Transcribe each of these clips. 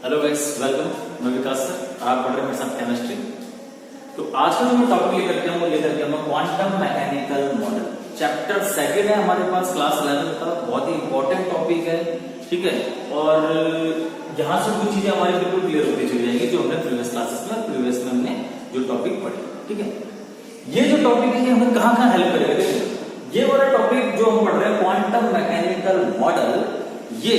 Hello guys, welcome. मैं विकास sir, आप पढ़ रहे हैं मेरे साथ केमिस्ट्री। तो आज का जो मैं टॉपिक लेकर के वो लेकर के मैं quantum mechanical model chapter second है हमारे पास, क्लास 11 का। बहुत ही इंपॉर्टेंट टॉपिक है, ठीक है। और यहाँ से कुछ चीजें हमारी बिल्कुल क्लियर होती चली जाएगी जो हमने प्रीवियस क्लासेस में प्रीवियस में हमने जो टॉपिक पढ़े, ठीक है। ये जो टॉपिक है ये हमें कहाँ कहाँ हेल्प करेगा, देखिए ये वाला टॉपिक जो हम पढ़ रहे हैं क्वांटम मैकेनिकल मॉडल, ये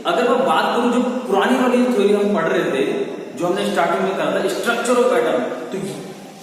अगर मैं बात करूं जो पुरानी वाली थ्योरी हम पढ़ रहे थे, जो हमने स्टार्टिंग में करा था स्ट्रक्चर ऑफ एटम, तो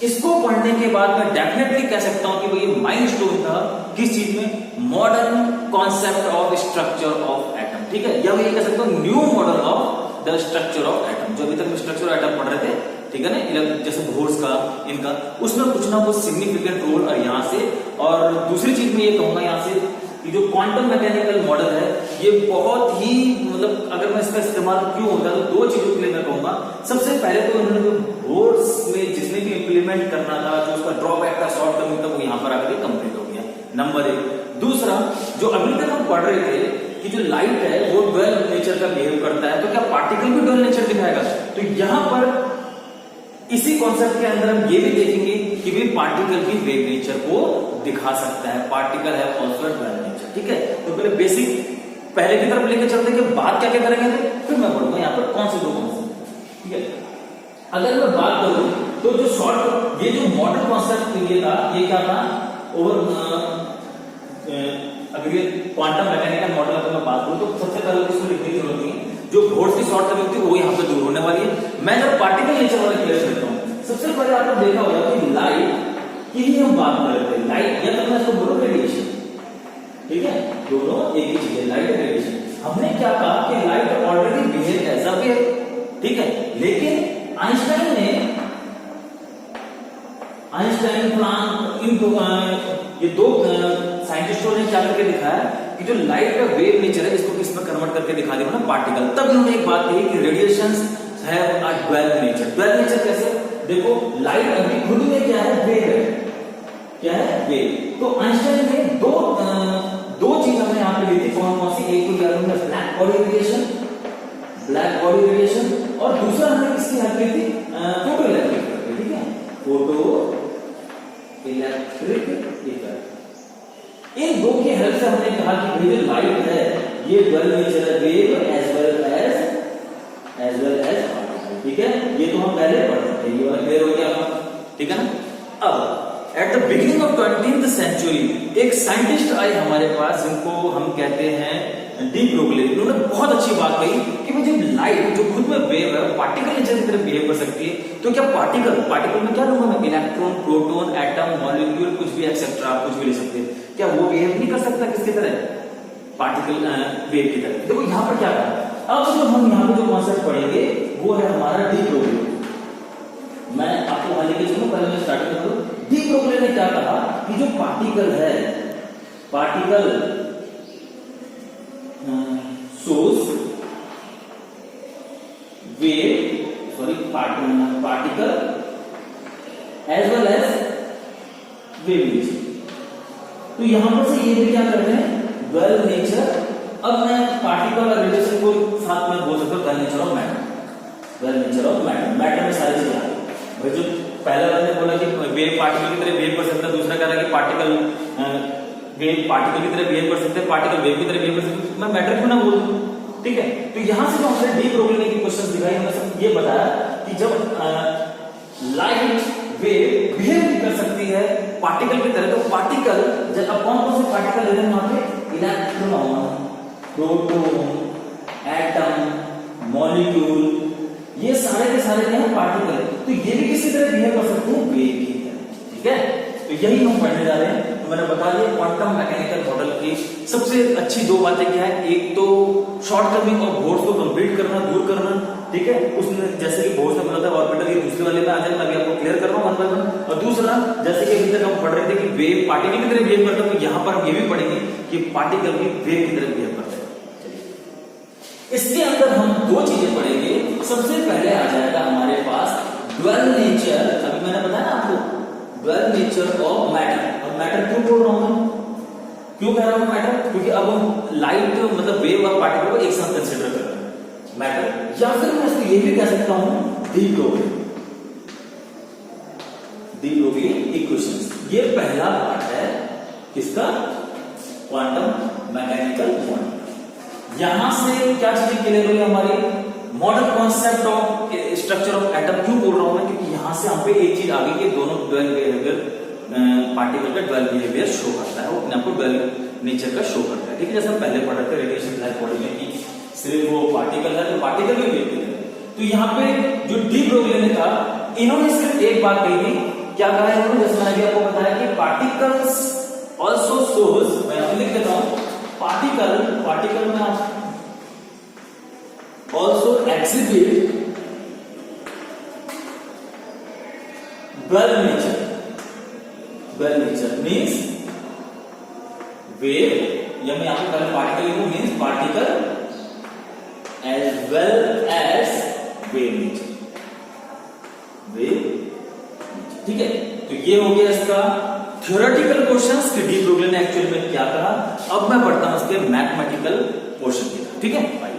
इसको पढ़ने के बाद मैं डेफिनेटली कह सकता हूं कि भाई ये माइलस्टोन था किस चीज में, modern concept of structure of atom, ठीक है। या मैं ये कह सकता हूं new model of the structure of atom. जो अभी तक स्ट्रक्चर ऑफ एटम पढ़ रहे थे, ठीक है ना, जैसे बोर्स का इनका, उसमें कुछ ना कुछ सिग्निफिकेंट रोल और यहाँ से। और दूसरी चीज में ये कहूंगा यहाँ से कि जो क्वांटम मैकेनिकल मॉडल है ये बहुत ही मतलब अगर मैं इसका इस्तेमाल क्यों होता है तो दो चीजों के लिए मैं कहूंगा। सबसे पहले तो उन्होंने जो बोर्ड्स में जिसने भी इम्प्लीमेंट करना था, जो उसका ड्रॉबैक था, शॉर्ट टर्म था, वो यहाँ पर आकर कंप्लीट हो गया, नंबर एक। दूसरा, जो अभी तक हम पढ़ रहे थे कि जो लाइट है वो ड्वेल नेचर का बिहेव करता है, तो क्या पार्टिकल भी ड्वेल नेचर दिखाएगा? तो यहाँ पर इसी कॉन्सेप्ट के अंदर हम ये भी देखेंगे कि भी पार्टिकल भी वेव नेचर को दिखा सकता है। पार्टिकल है ऑल्सो ड्वेल नेचर, ठीक है। तो पहले बेसिक पहले की तरफ लेके चलते हैं कि बात क्या क्या करेंगे, तो फिर मैं बोलूंगा यहाँ पर कौन से दो कॉन्सेप्ट, ठीक है। अगर मैं बात करूं तो जो शॉर्ट ये जो मॉडल कॉन्सेप्ट ये था, ये क्या था, अगर ये क्वांटम मैकेनिकल मॉडल अगर मैं बात करूं तो सबसे पहले इसको लिखने की जरूरत नहीं है। जो बोर्ड की शॉर्ट टर्म थी वो यहाँ पे दूर होने वाली है। मैं जब पार्टिकल नेचर वाला क्लियर करता हूँ, सबसे पहले आपने देखा होगा कि लाइट की ही हम बात कर रहे थे। लाइट या तो मैं इसको बोलूं रेडिएशन, ठीक है, दोनों एक ही चीज है, लाइट और रेडिएशन। हमने क्या कहा कि light already behave as a wave, ठीक है। लेकिन आइंस्टाइन प्लांक इन ये दो साइंटिस्टों ने क्या करके दिखाया कि जो लाइट का वेव नेचर है इसको किस में कन्वर्ट करके दिखा दिया ना, पार्टिकल। तब इन्होंने एक बात कही कि radiations have a dual nature. Dual nature कैसे? देखो लाइट अभी खुद में क्या है, वेव है, क्या है, वेव। तो आइंस्टाइन ने दो चीज हमने यहाँ पे ली थी, कौन कौन सी? एक तो लिया हमने black body radiation, black body radiation, और दूसरा हमने किसकी हेल्प ली थी, फोटो इलेक्ट्रिक, ठीक है, फोटो इलेक्ट्रिक इफेक्ट। इन दो की हेल्प से हमने कहा कि जो लाइट है ये ड्वेल नेचर है, wave as well as particle, ठीक है। ये तो हम पहले पढ़ चुके हैं, ये वाला क्लियर हो गया आपका, ठीक है ना। अब at the beginning of 20th century एक साइंटिस्ट आए हमारे पास जिनको हम कहते हैं डी ब्रोगली। उन्होंने बहुत अच्छी बात कही कि मुझे लाइट जो खुद में वेव है पार्टिकल नेचर की तरह बिहेव कर सकती है, तो क्या पार्टिकल में क्या लूंगा मैं, इलेक्ट्रॉन, प्रोटॉन, एटम, मॉलिक्यूल, कुछ भी एक्सेट्रा, कुछ भी ले सकते हैं, क्या वो बिहेव नहीं कर सकता किसकी तरह, पार्टिकल वेव की तरह? देखो यहाँ पर क्या कहा। अब जो हम यहाँ पे जो कॉन्सेप्ट पढ़ेंगे वो है हमारा डी ब्रोगली। मैं आपको वहां लेके चलूं, पहले मैं स्टार्ट करूं। डी ब्रोगली ने क्या कहा कि जो पार्टिकल है, particle source wave particle as well as wave nature. तो यहां पर से ये भी क्या कर रहे हैं, ड्वेल नेचर। अब मैं पार्टिकल और रेडिएशन को साथ में बोल सकता हूं dual nature of matter, dual nature of matter. Matter में सारी चीजें आ गई। जो पहला मैंने बोला कि वेव पार्टिकल की तरह बिहेव कर सकता है, दूसरा कह रहा है कि पार्टिकल वेव पार्टिकल की तरह बिहेव कर सकते हैं, पार्टिकल वेव की तरह बिहेव कर सकते हैं, मैं मैटर क्यों ना बोलूं, ठीक है। तो यहां से जो हमने डी ब्रोगली ने क्वेश्चन दिखाई, हमने सब ये बताया कि जब लाइट वेव बिहेव कर सकती है पार्टिकल की तरह, तो पार्टिकल जब अब कौन कौन से पार्टिकल ले रहे हैं यहाँ पे, इलेक्ट्रॉन, प्रोटॉन, एटम, मॉलिक्यूल, ये सारे के सारे क्या है, पार्टिकल। तो ये भी किसी तरह बिहेव कर सकते हैं, वेव की तरह, ठीक है। तो यही हम पढ़ने जा रहे हैं। तो मैंने बता दिया क्वांटम मैकेनिकल मॉडल की सबसे अच्छी दो बातें क्या है, एक तो शॉर्ट टर्मिंग और बोर्ड्स को कंप्लीट करना, दूर करना, ठीक है। उसने जैसे कि बोर्ड्स में बोला था ऑर्बिटल, ये दूसरे वाले में आ जाए, मैं अभी आपको क्लियर कर रहा हूं वन बाय वन। और दूसरा, जैसे कि अभी तक हम पढ़ रहे थे कि वेव पार्टिकल की तरह बिहेव करता है, तो यहां पर हम ये भी पढ़ेंगे कि पार्टिकल भी वेव की तरह बिहेव करता है। इसके अंदर हम दो चीजें पढ़ेंगे। सबसे पहले आ जाएगा हमारे पास ड्वेल नेचर, अभी मैंने बताया आपको, ड्वेल नेचर ऑफ मैटर। और मैटर क्यों बोल रहा हूं मैं, क्यों कह रहा हूं मैटर, क्योंकि अब हम लाइट मतलब वेव और पार्टिकल को एक साथ कंसिडर कर रहे हैं। मैटर या फिर मैं इसको ये भी कह सकता हूं डी ब्रोगली इक्वेशंस। ये पहला पार्ट है किसका, क्वांटम मैकेनिकल मॉडल। यहां से क्या चीजें क्लियर हुई हमारी, model concept of structure of atom. क्यों बोल रहा हूं मैं, क्योंकि यहां से हम पे एक चीज आगे के दोनों ड्वेल बिहेवियर, पार्टिकल का ड्वेल बिहेवियर शो करता है, वो अपने आपको ड्वेल नेचर का शो करता है। ठीक है, जैसे हम पहले पढ़ रहे थे रेडिएशन लाइट बॉडी में कि सिर्फ वो पार्टिकल है तो पार्टिकल भी बिहेव है। तो यहाँ पे जो डी ब्रोगली ने कहा, इन्होंने सिर्फ एक बात कही थी, क्या कहा है इन्होंने, जैसे मैंने आपको बताया कि पार्टिकल्स ऑल्सो शोज, मैं लिख देता हूं, पार्टिकल में also exhibit dual nature means wave, या मैं यहां पर पार्टिकल लिखूं, means particle as well as wave nature. ठीक है, तो ये हो गया इसका थ्योरेटिकल क्वेश्चंस कि डी ब्रोगली ने एक्चुअल में क्या कहा। अब मैं पढ़ता हूं इसके मैथमेटिकल पोर्शन की। ठीक है भाई,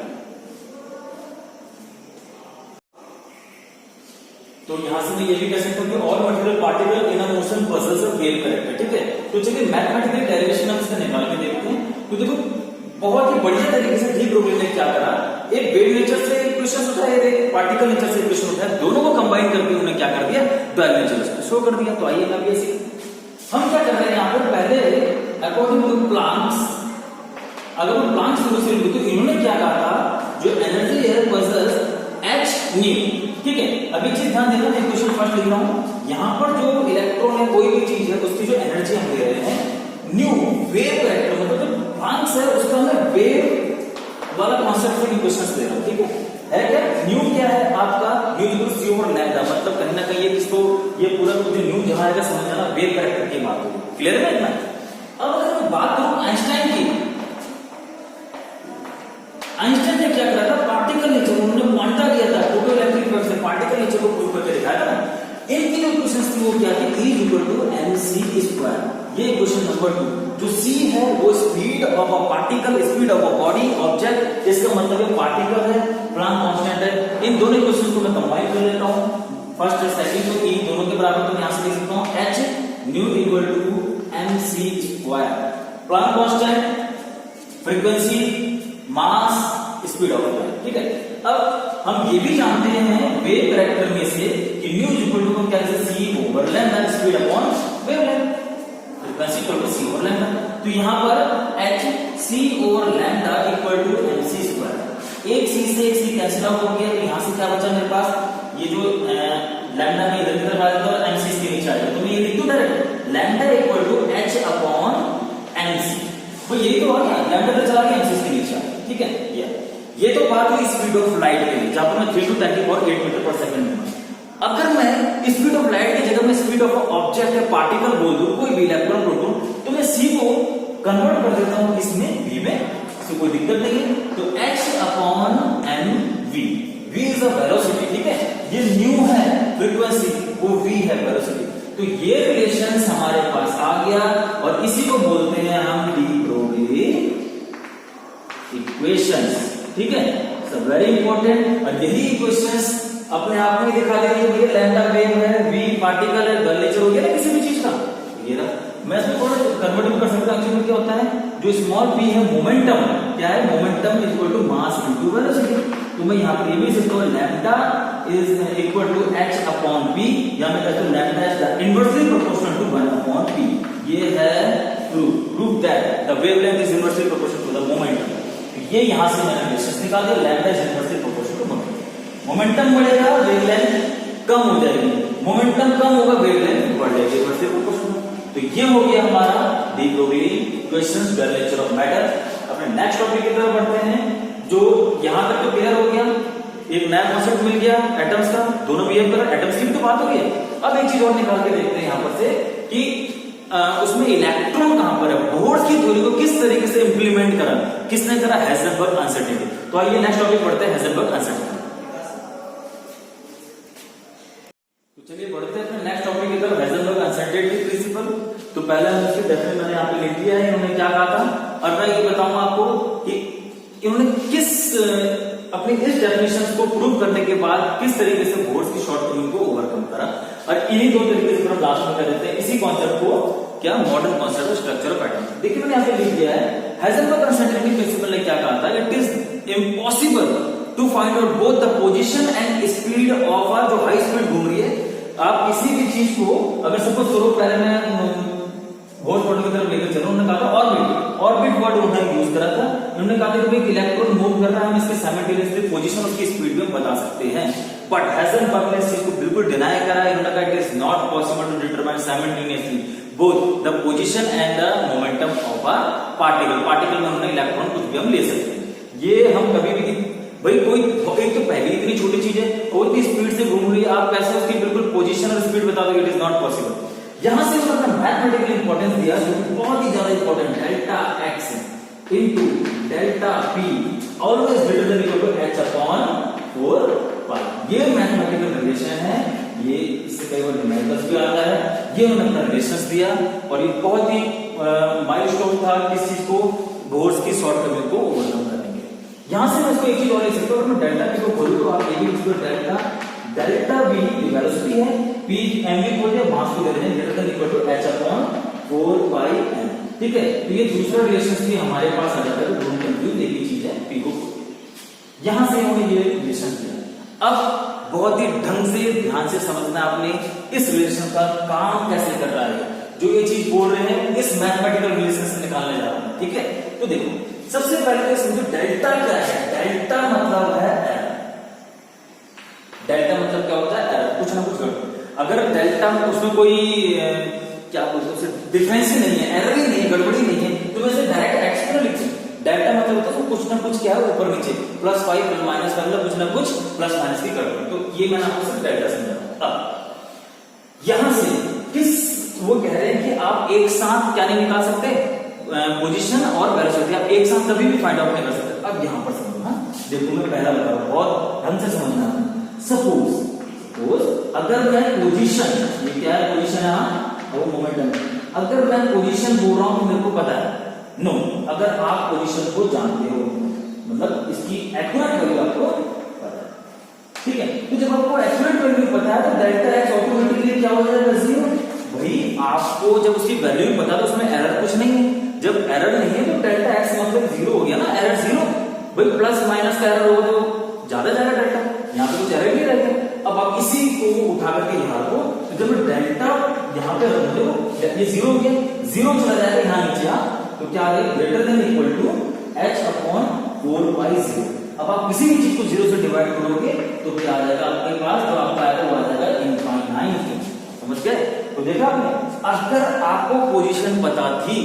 तो यहां से मैं ये भी कह सकता हूं कि all material particle in a motion possesses a wave character. ठीक है, तो चलिए मैथमेटिकल डेरिवेशन हम इसका निकाल के देखते हैं। तो देखो बहुत ही बढ़िया तरीके से डी ब्रोगली ने क्या करा, एक वेव नेचर से इक्वेशन उठाया, एक पार्टिकल नेचर से इक्वेशन उठाया, दोनों को कंबाइन करके उन्होंने क्या कर दिया, ड्वेल नेचर से शो कर दिया। तो आइए मैं भी ऐसे हम क्या कर रहे हैं यहाँ पर, पहले अकॉर्डिंग टू प्लांक्स, अगर हम प्लांक्स रूल से तो इन्होंने क्या कहा था, जो एनर्जी है वर्सेस एच न्यू। ठीक है, अभी चीज ध्यान देना, मैं क्वेश्चन फर्स्ट लिख रहा हूं, यहां पर जो इलेक्ट्रॉन है कोई भी चीज है उसकी जो एनर्जी हम ले रहे हैं न्यू वेव कैरेक्टर, मतलब जो प्लांक्स है उसका मैं वेव वाला कॉन्सेप्ट से क्वेश्चंस दे रहा हूं। ठीक है क्या, न्यू क्या है आपका, न्यू इक्वल्स सी ओवर लैम्डा, मतलब कहीं ना कहीं इसको ये पूरा जो न्यू जहां आएगा समझ जाना वेव कैरेक्टर की बात होगी। क्लियर है ना इतना। अब अगर मैं बात करूं आइंस्टाइन की, आइंस्टाइन ने क्या करा था, पार्टिकल नेचर, उन्होंने क्वांटा लिया था, फोटोइलेक्ट्रिक वेव से पार्टिकल नेचर को प्रूव करके दिखाया था। इनकी जो इक्वेशंस थी वो क्या थी, E equal to mc square. ये इक्वेशन नंबर 2, जो C है वो speed of a particle, speed of a body object, इसका मतलब है पार्टिकल है, प्लांक कांस्टेंट है। इन दोनों इक्वेशंस को मैं कंबाइन कर लेता हूं, फर्स्ट और सेकंड को E दोनों के बराबर, तो यहां से लिख सकता हूं h nu equal to mc square, Planck constant, frequency, mass, speed of light. ठीक है, अब हम ये भी जानते हैं वेव कैरेक्टर में से कि न्यू इक्वल टू क्या है, c over lambda, speed upon wavelength, frequency equal to c over lambda. तो यहां पर h c over lambda equal to mc square, एक c से एक c कैंसिल आउट हो गया, तो यहां से क्या बचा मेरे पास, ये जो लैम्डा में इधर उधर आ जाता है mc इसके नीचे आ जाएगा, तो मैं ये लिख दूं direct, lambda equal to h upon mc। वो यही तो आ गया, लैम्डा पे चला गया, mc इसके नीचे आ गया। ठीक है, ये तो बात हुई स्पीड ऑफ लाइट के लिए, जहां पर मैं 3 to 10 की पावर 8 मीटर पर सेकंड में। अगर मैं स्पीड ऑफ लाइट की जगह में स्पीड ऑफ ऑब्जेक्ट या पार्टिकल बोल दूं, कोई भी इलेक्ट्रॉन प्रोटॉन, तो मैं c को कन्वर्ट कर देता हूं इसमें v में, इससे कोई दिक्कत नहीं है। तो h upon mv, v is a velocity. ठीक है, ये न्यू है फ्रीक्वेंसी, वो v है वेलोसिटी। तो ये रिलेशंस हमारे पास आ गया और इसी को बोलते हैं हम डी ब्रोगली इक्वेशंस। ठीक है, सब वेरी इंपॉर्टेंट। और यही इक्वेशंस अपने आप में दिखा देंगे, ये लैम्डा वेव है, v पार्टिकल है, ड्वेल नेचर हो गया ना किसी भी चीज का। ये ना मैं इसमें थोड़ा कन्वर्ट कर सकता हूं, एक्चुअली क्या होता है, जो स्मॉल p है मोमेंटम, क्या है, momentum equal to mass into velocity. तो मैं यहां पर ये भी लिख सकता हूं, lambda is equal to h upon p, या मैं कहता हूं lambda is inversely proportional to 1 upon p। ये है proof that the wavelength is inversely proportional to the momentum. ये यहां से मैंने रिलेशन निकाल दिया, lambda is inversely proportional to momentum. Momentum बढ़ेगा, वेवलेंथ कम हो जाएगी, मोमेंटम कम होगा, वेवलेंथ बढ़ जाएगी, इनवर्सली प्रोपोर्शनल। तो ये हो गया हमारा de Broglie equations, dual nature of matter. अपने नेक्स्ट टॉपिक की तरफ बढ़ते हैं, जो यहां तक तो क्लियर हो गया, एक नया कॉन्सेप्ट मिल गया एटम्स का, दोनों बिहेव कर, एटम्स की भी तो बात हो गई। अब एक चीज और निकाल के देखते हैं यहां पर से कि उसमें इलेक्ट्रॉन कहां पर है, बोर्ड की थ्योरी को किस तरीके से इंप्लीमेंट करा, किसने करा, हाइजेनबर्ग अनसर्टेनिटी। तो आइए नेक्स्ट टॉपिक पढ़ते हैं, हाइजेनबर्ग अनसर्टेनिटी। तो चलिए बढ़ते हैं अपने नेक्स्ट टॉपिक की तरफ, हाइजेनबर्ग अनसर्टेनिटी प्रिंसिपल। तो पहले हम इसके डेफिनेशन मैंने यहाँ पे लिख दिया है, इन्होंने क्या कहा था, और मैं ये बताऊंगा आपको कि इन्होंने किस अपनी इस डेफिनेशन को प्रूव करने के बाद किस तरीके से बोर्ड्स की शॉर्टकमिंग को ओवरकम करा, और इन्हीं दो तरीके से हम लास्ट में कर देते हैं इसी कॉन्सेप्ट को क्या modern concept structure of atom. देखिए मैंने यहाँ पे लिख दिया है हाइजेनबर्ग अनसर्टेनिटी प्रिंसिपल ने क्या कहा था, it is impossible to find out both the position and speed of a, जो हाई स्पीड घूम रही है, आप किसी भी चीज को अगर सपोज करो पहले मैं होल बॉडी की तरफ लेकर चलो, उन्होंने कहा था ऑर्बिट वर्ड उन्होंने यूज करा था, उन्होंने कहा था कि भाई इलेक्ट्रॉन मूव कर रहा है, हम इसके साइमल्टेनियसली पोजीशन उसकी स्पीड में बता सकते हैं, बट हाइजेनबर्ग ने इस चीज को बिल्कुल डिनाई करा, इन्होंने कहा it is not possible to determine simultaneously both the position and the momentum of a particle. Particle में उन्होंने इलेक्ट्रॉन कुछ भी हम ले सकते हैं, ये हम कभी भी भाई कोई एक तो पहली इतनी छोटी चीज है और इतनी स्पीड से घूम रही है, आप कैसे उसकी बिल्कुल पोजीशन और स्पीड बता दो, इट इज नॉट पॉसिबल। यहां से उन्होंने मैथमेटिकल इंपॉर्टेंस दिया जो बहुत ही ज्यादा important, delta x into delta p always greater than equal to h upon 4 pi. ये मैथमेटिकल रिलेशन है, ये इससे कई बार न्यूमेरिकल्स भी आता है, ये उन्होंने अपना रिलेशंस दिया और ये बहुत ही माइलस्टोन था किस चीज को, बोर्ड्स की शॉर्टकमिंग को ओवरकम करने के। यहां से मैं इसको एक चीज और लिख सकता हूं, मैं डेल्टा पी को खोलूं तो आप ये भी इसको डेल्टा v वेलोसिटी है, p mv बोल दिया, मास को दे देंगे greater than equal to h upon 4 pi m। ठीक है, तो ये दूसरा रिलेशन भी हमारे पास आ जाता है, तो दोनों कंफ्यूज एक ही चीज है, p को यहां से उन्होंने ये रिलेशन दिया। अब बहुत ही ढंग से ध्यान से समझना आपने इस रिलेशन का काम कैसे कर रहा है, जो ये चीज बोल रहे हैं इस मैथमेटिकल रिलेशन से निकालने जा रहे हैं। ठीक है, तो देखो सबसे पहले तो समझो डेल्टा क्या है, डेल्टा मतलब है एरर। डेल्टा मतलब क्या होता है, एरर, कुछ ना कुछ गड़बड़। अगर डेल्टा उसमें कोई क्या बोलते हैं डिफरेंस ही नहीं है, एरर ही नहीं है, गड़बड़ी नहीं है, तो मैं इसे डायरेक्ट एक्स में लिख सकता। डेल्टा मतलब होता है कुछ ना कुछ क्या है ऊपर नीचे, प्लस 5 प्लस माइनस का मतलब कुछ ना कुछ प्लस माइनस की गड़बड़, तो ये मैंने आपको सिर्फ डेल्टा समझा। अब यहां से किस वो कह रहे हैं कि आप एक साथ क्या नहीं निकाल सकते, पोजीशन और वेलोसिटी आप एक साथ कभी भी फाइंड आउट नहीं कर सकते। अब यहां पर समझो, हाँ देखो मैं पहला बता रहा हूं, बहुत ढंग से समझना। सपोज अगर मैं पोजीशन, ये क्या है पोजीशन है, वो मोमेंटम, अगर मैं पोजीशन बोल रहा हूं तो मेरे को पता है, नो अगर आप पोजीशन को जानते हो मतलब इसकी एक्यूरेट वैल्यू आपको पता है। ठीक है, तो जब आपको एक्यूरेट वैल्यू पता है तो डेल्टा एक्स ऑटोमेटिकली क्या हो जाएगा, 0। भाई आपको जब उसकी वैल्यू पता है तो उसमें एरर कुछ नहीं है, जब एरर नहीं है तो डेल्टा एक्स मतलब 0 हो गया ना, एरर 0। भाई प्लस माइनस का एरर होगा तो ज्यादा जाएगा डेल्टा, यहाँ पे कुछ एरर नहीं रहेगा। अब आप इसी को उठा करके यहाँ को, तो जब डेल्टा यहाँ पे रख दो, ये 0 हो गया, 0 चला जाएगा यहाँ नीचे, तो क्या आ गया greater than equal to h upon 4 pi 0। अब आप किसी भी चीज को 0 से डिवाइड करोगे तो क्या आ जाएगा आपके पास, जो आपका आएगा वो आ जाएगा इनफाइनाइट। समझ गए, तो देखा आपने, अगर आपको पोजीशन पता थी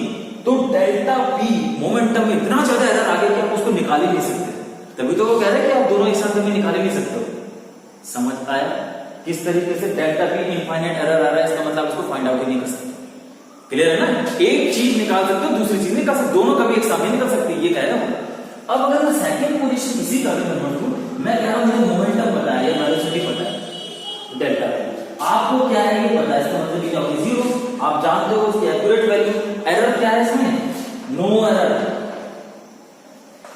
तो डेल्टा p मोमेंटम में इतना ज्यादा एरर आ गया कि आप उसको निकाल ही नहीं सकते, तभी तो वो कह रहे हैं कि आप दोनों एक साथ कभी निकाल ही नहीं सकते हो। समझ आया किस तरीके से डेल्टा p इनफाइनाइट एरर आ रहा है, इसका मतलब इसको फाइंड आउट ही नहीं कर सकते। क्लियर है ना, एक चीज निकाल सकते हो दूसरी चीज नहीं निकाल सकते, दोनों कभी एक साथ नहीं निकल सकते, ये कह रहा हूं। अब अगर मैं सेकंड पोजीशन इसी का कन्वर्ट करूं, मैं कह रहा हूं मुझे मोमेंटम पता है या वेलोसिटी पता है डेल्टा, आपको क्या है ये पता है, इसका मतलब क्या होगा 0, आप जानते हो उसकी एक्यूरेट वैल्यू। एरर क्या है इसमें, नो एरर,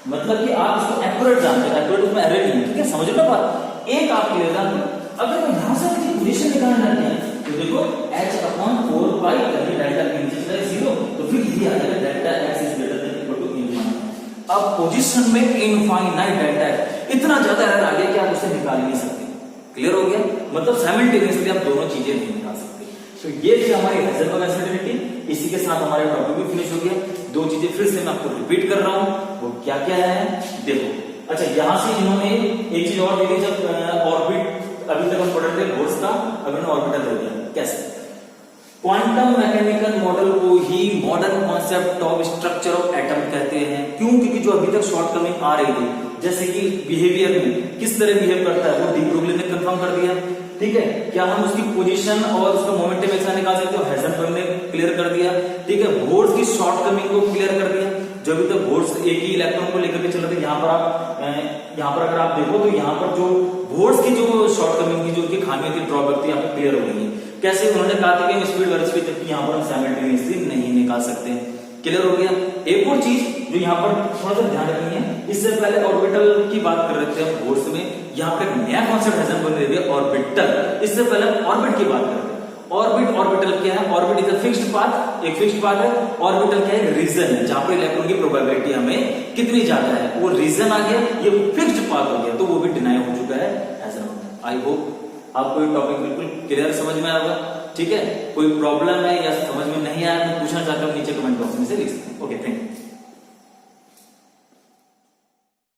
मतलब कि आप इसको एक्यूरेट जानते हैं, एक्यूरेट उसमें एरर नहीं है। ठीक है, समझ लो बात, एक आप क्लियर जानते हो। अगर मैं यहां से मुझे पोजीशन निकालना है तो देखो h अपॉन 4 पाई करके डेल्टा के नीचे चला 0, तो फिर ये आ जाएगा delta x is greater than equal to infinite. अब पोजीशन में इनफाइनाइट डेल्टा x इतना ज्यादा एरर आ गया कि आप उसे निकाल नहीं सकते। क्लियर हो गया, मतलब साइमल्टेनियसली आप दोनों चीजें नहीं निकाल सकते। तो ये थी हमारी हाइजेनबर्ग अनसर्टेनिटी, इसी के साथ हमारे टॉपिक भी फिनिश हो गया। दो चीजें फिर से मैं आपको रिपीट कर रहा हूं, वो क्या क्या है देखो। अच्छा, यहां से इन्होंने एक चीज और दे दी, जब ऑर्बिट अभी तक हम पढ़ रहे थे बोर्ड्स का, अब इन्होंने ऑर्बिटल दे दिया। कैसे, क्वांटम मैकेनिकल मॉडल को ही modern concept of structure of atom कहते हैं। क्यों, क्योंकि जो अभी तक शॉर्टकमिंग आ रही थी, जैसे कि बिहेवियर में किस तरह बिहेव करता है, वो डी ब्रोगली ने कंफर्म कर दिया। ठीक है, क्या हम उसकी पोजीशन और उसका मोमेंटम एक साथ निकाल सकते हो, हाइजेनबर्ग ने क्लियर कर दिया। ठीक है, बोर्ड्स की शॉर्टकमिंग को क्लियर कर दिया। जो अभी तक बोर्ड्स एक ही इलेक्ट्रॉन को लेकर के चल रहे थे, यहाँ पर अगर आप देखो तो यहाँ पर जो बोर्ड्स की जो शॉर्टकमिंग की जो उनकी खामियां थी, ड्रॉबैक थी, यहाँ पे क्लियर हो गई है। कैसे, उन्होंने कहा था कि हम स्पीड वेलोसिटी तक यहाँ पर हम साइमल्टेनियसली नहीं निकाल सकते। क्लियर हो गया। एक और चीज जो यहाँ पर थोड़ा सा ध्यान रखनी है, इससे पहले ऑर्बिटल की बात कर रहे थे हम कोर्स में, यहाँ पर नया कॉन्सेप्ट हैजन बन रही है ऑर्बिटल। इससे पहले ऑर्बिट की बात करते हैं। ऑर्बिट, ऑर्बिटल क्या है? Orbit is a fixed path, एक फिक्स्ड पाथ है। ऑर्बिटल क्या है? रीजन है जहां पर इलेक्ट्रॉन की प्रोबेबिलिटी हमें कितनी ज्यादा है, वो रीजन आ गया, ये फिक्स्ड पाथ हो गया, तो वो भी डिनाई हो चुका है हैजन। आई होप आपको ये टॉपिक बिल्कुल क्लियर समझ में आएगा। ठीक है, कोई प्रॉब्लम है या समझ में नहीं आया तो पूछना चाहते हो नीचे कमेंट बॉक्स में से लिख सकते हैं। Okay, thank you.